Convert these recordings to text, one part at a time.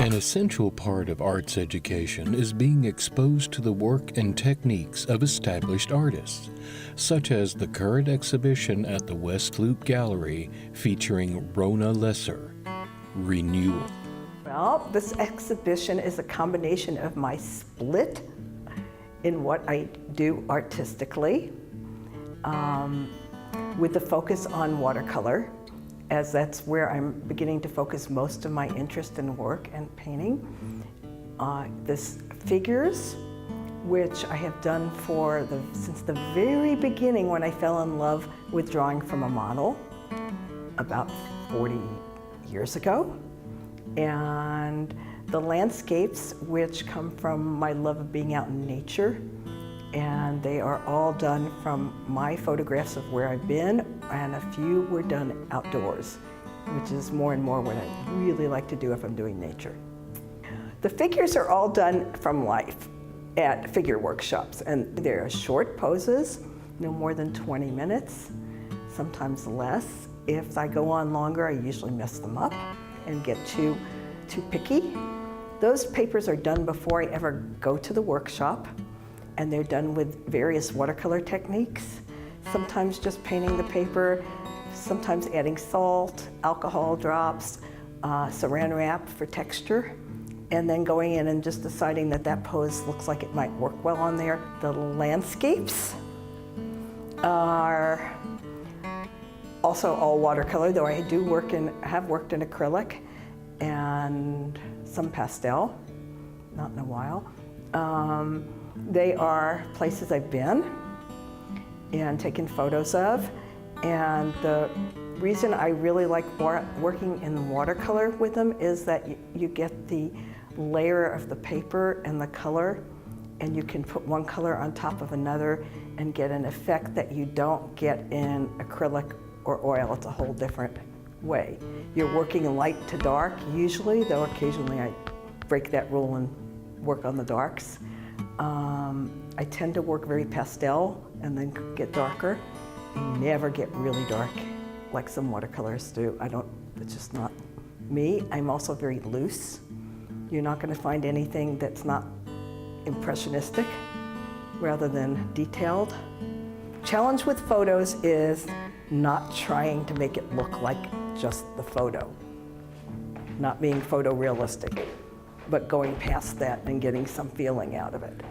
An essential part of arts education is being exposed to the work and techniques of established artists, such as the current exhibition at the West Loop Gallery featuring Rona, Renewal. Well, this exhibition is a combination of my split in what I do artistically, with the focus on watercolor, as that's where I'm beginning to focus most of my interest in work and painting. This figures, which I have done since the very beginning when I fell in love with drawing from a model about 40 years ago. And the landscapes, which come from my love of being out in nature, and they are all done from my photographs of where I've been, and a few were done outdoors, which is more and more what I really like to do if I'm doing nature. The figures are all done from life at figure workshops, and they're short poses, no more than 20 minutes, sometimes less. If I go on longer, I usually mess them up and get too picky. Those papers are done before I ever go to the workshop, and they're done with various watercolor techniques, sometimes just painting the paper, sometimes adding salt, alcohol drops, saran wrap for texture, and then going in and just deciding that that pose looks like it might work well on there. The landscapes are also all watercolor, though I have worked in acrylic and some pastel, not in a while. They are places I've been and taken photos of, and the reason I really like working in watercolor with them is that you get the layer of the paper and the color, and you can put one color on top of another and get an effect that you don't get in acrylic or oil. It's a whole different way. You're working light to dark usually, though occasionally I break that rule and work on the darks. I tend to work very pastel and then get darker. I never get really dark like some watercolors do. It's just not me. I'm also very loose. You're not going to find anything that's not impressionistic rather than detailed. Challenge with photos is not trying to make it look like just the photo, not being photorealistic, but going past that and getting some feeling out of it.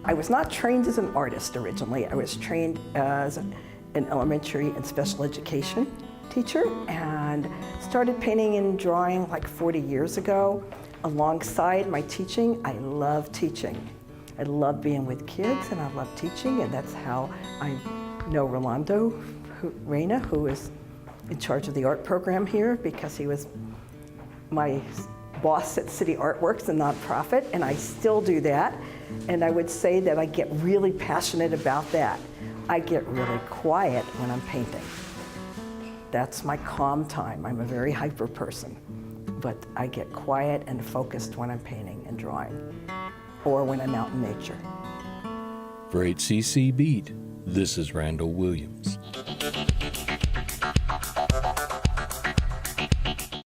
I was not trained as an artist originally. I was trained as an elementary and special education teacher and started painting and drawing like 40 years ago. Alongside my teaching, I love teaching. I love being with kids and I love teaching, and that's how I know Rona, who is in charge of the art program here, because he was my boss at City Artworks, a nonprofit, and I still do that. And I would say that I get really passionate about that. I get really quiet when I'm painting. That's my calm time. I'm a very hyper person, but I get quiet and focused when I'm painting and drawing, or when I'm out in nature. For HCC Beat, this is Randall Williams.